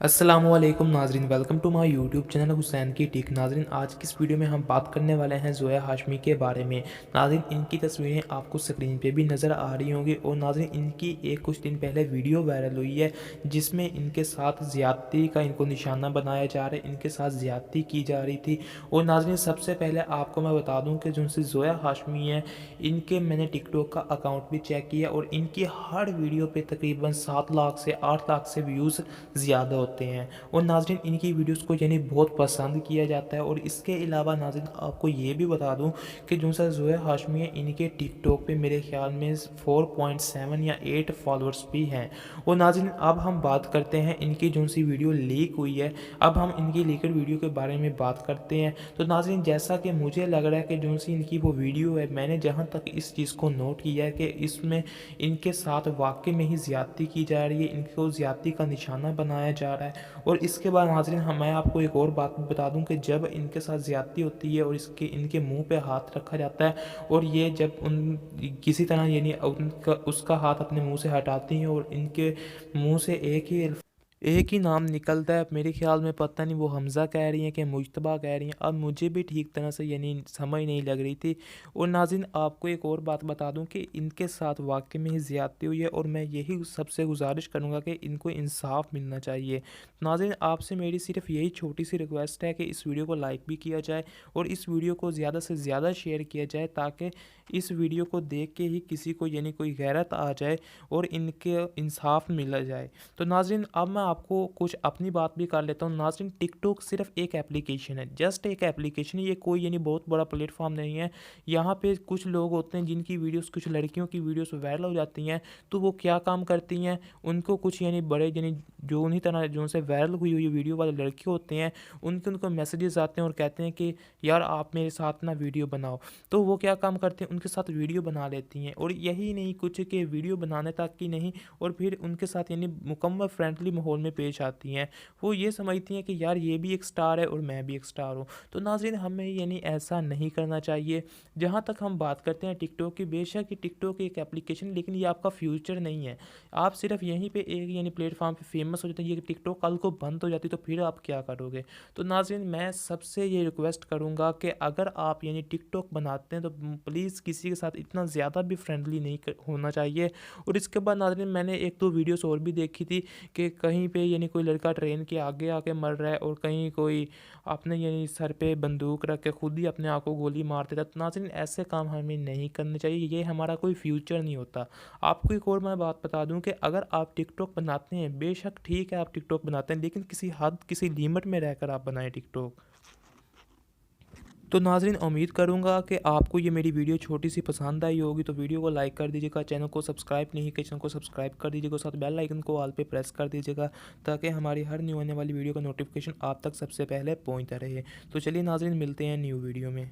अस्सलामुअलैकुम नाजरीन, welcome to my YouTube channel Hussain की टिक। नाजरीन, आज की इस वीडियो में हम बात करने वाले हैं ज़ोया हाशमी के बारे में। नाजरीन, इनकी तस्वीरें आपको स्क्रीन पे भी नज़र आ रही होंगी और नाजरीन इनकी एक कुछ दिन पहले वीडियो वायरल हुई है जिसमें इनके साथ ज़्यादती का इनको निशाना बनाया जा रहा है, इनके साथ ज़्यादती की जा रही थी। और नाजरीन, सबसे पहले आपको मैं बता दूँ कि जो उनसे ज़ोया हाशमी है, इनके मैंने टिकटॉक का अकाउंट भी चेक किया और इनकी हर वीडियो पर तकरीबन 7 लाख से 8 लाख से व्यूज़ ज़्यादा होते हैं। और नाज़रीन, इनकी वीडियोस को यानी बहुत पसंद किया जाता है। और इसके अलावा नाज़रीन, आपको ये भी बता दूं कि जो सा ज़ोया हाशमी है, इनके टिकटॉक पे मेरे ख्याल में 4.7 या 8 फॉलोअर्स भी हैं। और नाज़रीन, अब हम बात करते हैं इनकी जो सी वीडियो लीक हुई है। अब हम इनकी लीकेड वीडियो के बारे में बात करते हैं। तो नाज़रीन, जैसा कि मुझे लग रहा है कि जो सी इनकी वो वीडियो है, मैंने जहाँ तक इस चीज़ को नोट किया है कि इसमें इनके साथ वाकई में ही ज़्यादती की जा रही है, इनको ज़्यादती का निशाना बनाया जा रहा है। और इसके बाद नाज़रीन, मैं आपको एक और बात बता दूं कि जब इनके साथ ज़्यादती होती है और इनके मुंह पे हाथ रखा जाता है और ये जब उन किसी तरह यानी उनका उसका हाथ अपने मुंह से हटाती हैं और इनके मुंह से एक ही नाम निकलता है। मेरे ख्याल में पता नहीं वो हमज़ा कह रही हैं कि मुज्तबा कह रही हैं, अब मुझे भी ठीक तरह से यानी समझ नहीं लग रही थी। और नाज़रीन, आपको एक और बात बता दूं कि इनके साथ वाकई में ही ज़्यादती हुई है और मैं यही सबसे गुजारिश करूंगा कि इनको इंसाफ मिलना चाहिए। नाज़रीन, आपसे मेरी सिर्फ यही छोटी सी रिक्वेस्ट है कि इस वीडियो को लाइक भी किया जाए और इस वीडियो को ज़्यादा से ज़्यादा शेयर किया जाए ताकि इस वीडियो को देख के ही किसी को यानी कोई गैरत आ जाए और इनके इंसाफ मिला जाए। तो नाज़रीन, अब मैं आपको कुछ अपनी बात भी कर लेता हूँ। नाज़रीन, टिकटॉक सिर्फ एक एप्लीकेशन है, जस्ट एक एप्लीकेशन है, ये कोई यानी बहुत बड़ा प्लेटफॉर्म नहीं है। यहाँ पे कुछ लोग होते हैं जिनकी वीडियोस, कुछ लड़कियों की वीडियोस वायरल हो जाती हैं, तो वो क्या काम करती हैं, उनको कुछ यानी बड़े यानी जो उन्हीं तरह जो उनसे वायरल हुई हुई वीडियो वाले लड़के होते हैं, उनको मैसेजेस आते हैं और कहते हैं कि यार आप मेरे साथ ना वीडियो बनाओ। तो वो क्या काम करते हैं, उनके साथ वीडियो बना लेती हैं। और यही नहीं, कुछ के वीडियो बनाने तक की नहीं, और फिर उनके साथ यानी मुकम्मल फ्रेंडली माहौल में पेश आती हैं। वो ये समझती हैं कि यार ये भी एक स्टार है और मैं भी एक स्टार हूँ। तो नाज़रीन, हमें यानी ऐसा नहीं करना चाहिए। जहाँ तक हम बात करते हैं टिकटॉक की, बेशक ये टिकटॉक एक एप्लीकेशन, लेकिन ये आपका फ्यूचर नहीं है। आप सिर्फ यहीं पे एक यानी प्लेटफॉर्म पे फेमस हो जाते हैं, ये टिकटॉक कल को बंद हो जाती तो फिर आप क्या करोगे। तो नाज़रीन, मैं सबसे ये रिक्वेस्ट करूँगा कि अगर आप यानी टिकटॉक बनाते हैं तो प्लीज़ किसी के साथ इतना ज़्यादा भी फ्रेंडली नहीं होना चाहिए। और इसके बाद नाज़रीन, मैंने एक दो वीडियोस और भी देखी थी कि कहीं पे यानी कोई लड़का ट्रेन के आगे आके मर रहा है और कहीं कोई अपने यानी सर पे बंदूक रख के खुद ही अपने आप को गोली मार देता है। तो नाज़रीन, ऐसे काम हमें नहीं करने चाहिए, ये हमारा कोई फ्यूचर नहीं होता। आपको एक और मैं बात बता दूं कि अगर आप टिकटॉक बनाते हैं, बेशक ठीक है आप टिकटॉक बनाते हैं, लेकिन किसी हद, किसी लिमिट में रहकर आप बनाएं टिकटॉक। तो नाज़रीन, उम्मीद करूँगा कि आपको ये मेरी वीडियो छोटी सी पसंद आई होगी। तो वीडियो को लाइक कर दीजिएगा, चैनल को सब्सक्राइब नहीं किया चैनल को सब्सक्राइब कर दीजिएगा, साथ बेल आइकन को ऑल पे प्रेस कर दीजिएगा ताकि हमारी हर न्यू आने वाली वीडियो का नोटिफिकेशन आप तक सबसे पहले पहुँचता रहे। तो चलिए नाज़रीन, मिलते हैं न्यू वीडियो में।